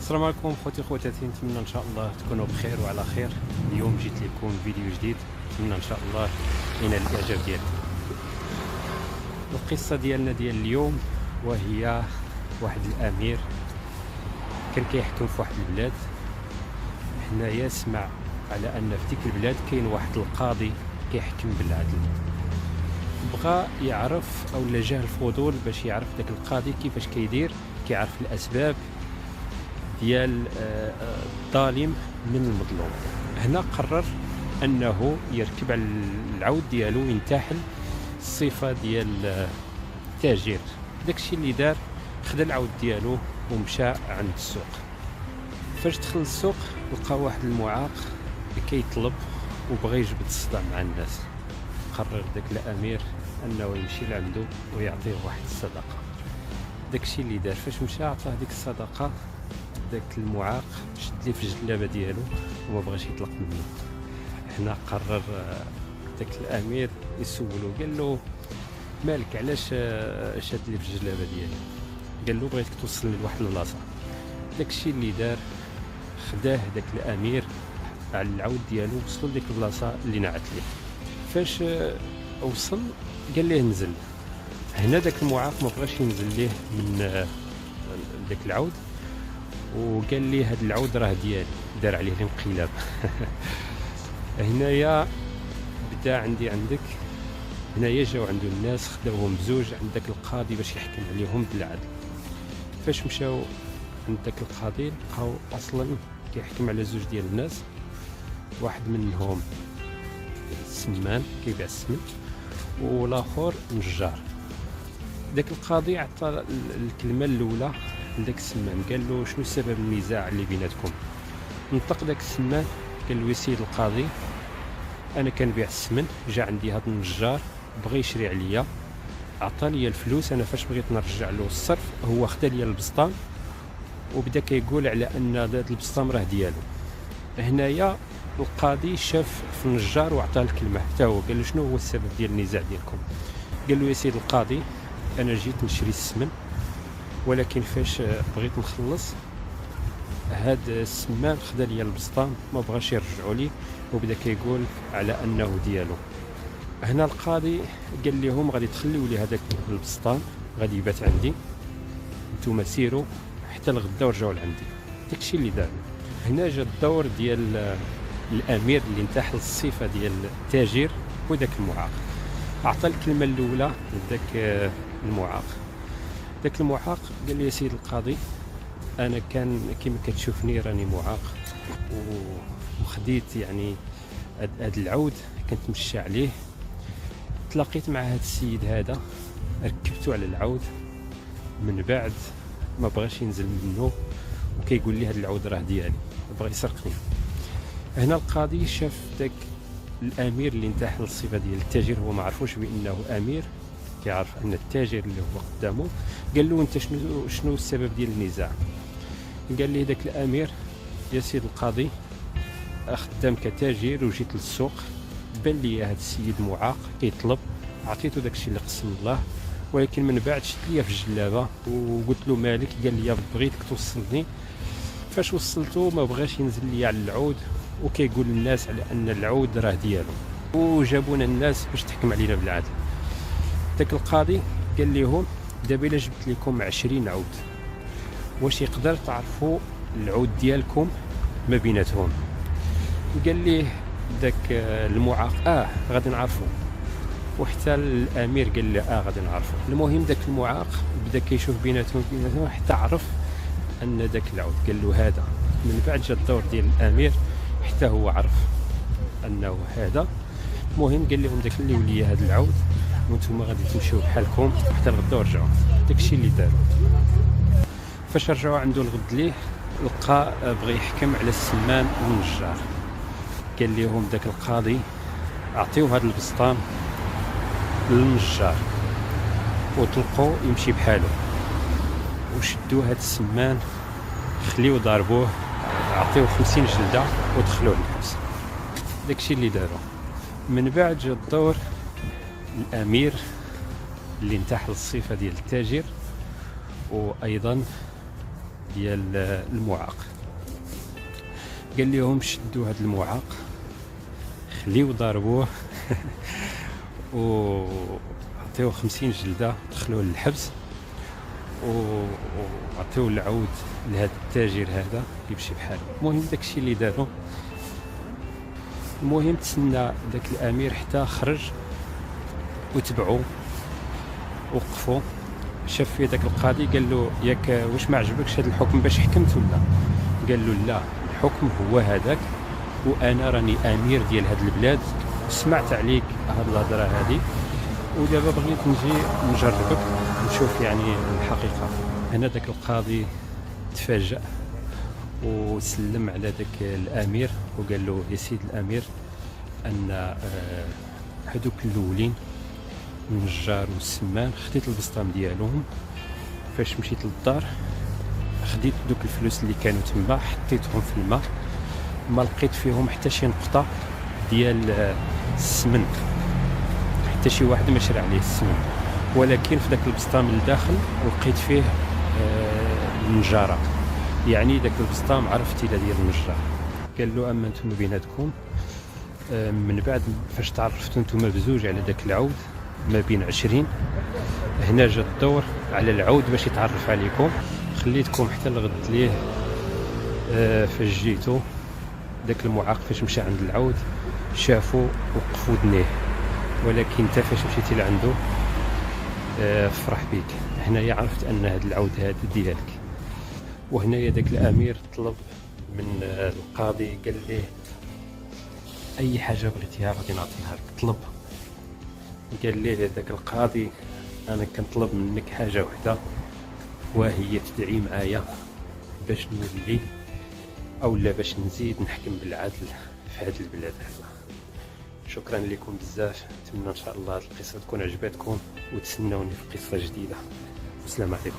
السلام عليكم خوتي خواتاتي، نتمنى ان شاء الله تكونوا بخير وعلى خير. اليوم جيت لكم فيديو جديد، نتمنى ان شاء الله ينال الاعجاب ديالكم. القصه ديالنا ديال اليوم وهي واحد الامير كان كيحكم في واحد البلاد. حنايا سمع على ان في ديك البلاد كاين واحد القاضي كيحكم بالعدل. بغى يعرف او جاه الفضول باش يعرف داك القاضي كيفاش كيدير، كيعرف الاسباب ديال الظالم من المظلوم. هنا قرر انه يركب على العود ديالو وينتحل الصفه ديال التاجر. داكشي اللي دار، خدا العود ديالو ومشى عند السوق. فاش دخل السوق لقى واحد المعاق كيطلب وبغى يجبد الصداع مع الناس. قرر داك الامير انه يمشي لعنده ويعطيه واحد الصدقه. داكشي اللي دار، فاش مشى عطاه ديك الصدقه، داك المعاق شد ليه في الجلابه ديالو وما بغاش يطلق منه. هنا قرر داك الامير يسولو، قال له مالك علاش شاد لي في الجلابه ديالي؟ قال له بغيتك توصلني لواحد البلاصه. داكشي اللي دار، خداه داك الامير على العود ديالو وصلوا لديك البلاصه اللي نعت ليه. فاش وصل قال ليه نزل. هنا داك المعاق ما بغاش ينزل ليه من داك العود، وقال لي هاد العود راه ديالي، دار عليه الانقلاب. هنايا بدا عندك، هنايا جاو عنده الناس خداوهم بزوج عند داك القاضي باش يحكم عليهم بالعدل. فاش مشاو عند داك القاضي لقاو اصلا كيحكم على زوج ديال الناس، واحد منهم سمان كيبيع السمن والاخر نجار. داك القاضي عطى الكلمه الاولى لداك السمان، قال له شنو سبب النزاع اللي بيناتكم؟ نطق داك السمان قال له يا سيد القاضي، انا كنبيع السمن، جا عندي هذا النجار بغى يشري عليا، عطى لي الفلوس، انا فاش بغيت نرجع له الصرف هو خدا لي البسطام وبدا كيقول على ان هذا البسطام راه ديالو. هنايا القاضي شاف في النجار وعطاه الكلمه حتى هو، قال له شنو هو السبب ديال النزاع ديالكم؟ قال له يا سيد القاضي، انا جيت نشري السمن، ولكن فاش بغيت نخلص هاد السمان خدا لي البسطام ما بغاش يرجعوا لي وبدا كيقول على انه ديالو. هنا القاضي قال لهم غادي تخليو لي هذاك البسطام، غادي يبات عندي، نتوما سيروا حتى الغدا ورجعوا لعندي. داكشي اللي دار. هنا جا الدور ديال الامير اللي انتحل الصفه ديال التاجر وداك المعاق. اعطى الكلمه الاولى لذاك المعاق. داك المعاق قال لي يا سيد القاضي، انا كان كما كتشوفني راني معاق وخديت يعني هاد العود كنت مشى عليه، تلاقيت مع هاد السيد هذا ركبته على العود، من بعد ما بغاش ينزل منه وكيقول لي هاد العود راه ديالي، بغى يسرقني. هنا القاضي شاف داك الامير اللي انتحل الصفه ديال التاجر، هو ما عرفوش بانه امير، كيعرف ان التاجر اللي هو قدامه. قال له انت شنو السبب ديال النزاع؟ قال لي داك الامير يا سيد القاضي، خدام كتاجر وجيت للسوق، بان لي هذا السيد معاق كيطلب، عطيته داكشي اللي قسم الله، ولكن من بعد شد ليا في الجلابه وقلت له مالك؟ قال لي بغيتك توصلني. فاش وصلته ما بغاش ينزل لي على العود وكيقول للناس على ان العود راه ديالو، وجابونا الناس باش تحكم علينا بالعدل. داك القاضي قال لهم دابا الا جبت لكم 20 عود، واش يقدر تعرفوا العود ديالكم ما بيناتهم؟ قال ليه داك المعاق غادي نعرفوا، وحتى الامير قال له غادي نعرفوا. المهم داك المعاق بدا كيشوف بيناتهم حتى عرف ان داك العود، قال له هذا. من بعد جا الدور ديال الامير حتى هو عرف انه هذا. المهم قال لهم داك اللي ولي هذا العود وانتم غادي تمشيو بحالكم حتى الغدا ورجعوا. داكشي اللي داروا. فاش رجعوا عنده الغد ليه لقى بغى يحكم على السمان والنجار. قال لهم داك القاضي اعطيو هذا البسطام للنجار وطلقوا يمشي بحاله، وشدوا هذا السمان خليو ضربوه، عطيوه 50 جلده ودخلوه للحبس. داكشي اللي داروا. من بعد جا الدور الامير اللي انتحل الصفه ديال التاجر، وايضا ديال المعاق. قال لهم شدوا هذا المعاق، خليو ضربوه وعطيوه 50 جلده، دخلوه للحبس وعطيوه العود لهذا التاجر هذا يمشي بحاله. المهم داكشي اللي داروا. المهم تسنى داك الامير حتى خرج وتبعوه، وقفوا، شاف فيه داك القاضي قال له ياك واش ما عجبكش هذا الحكم باش حكمت ولا؟ قال له لا، الحكم هو هذاك، وانا راني امير ديال هاد البلاد، سمعت عليك هاد الهضره هادي، ودابا بغيت نجي نجربك نشوف يعني الحقيقه. هنا داك القاضي تفاجأ وسلم على داك الامير وقال له يا سيد الامير ان هذوك الاولين النجار والسمان خديت البسطام ديالهم، فاش مشيت للدار خديت دوك الفلوس اللي كانوا تما حطيتهم في الماء، ما لقيت فيهم حتى شي نقطه ديال السمن، حتى شي واحد ما شرى عليه السمن، ولكن في داك البسطام الداخل لقيت فيه النجاره، يعني داك البسطام عرفتي لا ديال النجار. قال له اما نتوما بيناتكم من بعد فاش تعرفتوا نتوما بزوج على داك العود ما بين 20، هنا جا الدور على العود باش يتعرف عليكم، خليتكم حتى لغد ليه. فاش جيتو داك المعاق فاش مشى عند العود شافو وقفوا دنيه، ولكن انت فاش مشيتي لعندو فرح بيك. هنايا عرفت ان هذا العود هذا ديالك. وهنايا داك الامير طلب من القاضي، قال ليه اي حاجه بغيتيها غادي نعطيها لك، طلب. قال ليه داك القاضي انا كنطلب منك حاجه وحده، وهي تدعي معايا باش نولي اولا باش نزيد نحكم بالعدل في هذه البلاد هذا. شكرا لكم بزاف، نتمنى ان شاء الله هذه القصه تكون عجبتكم وتسنوني في قصه جديده. السلام عليكم.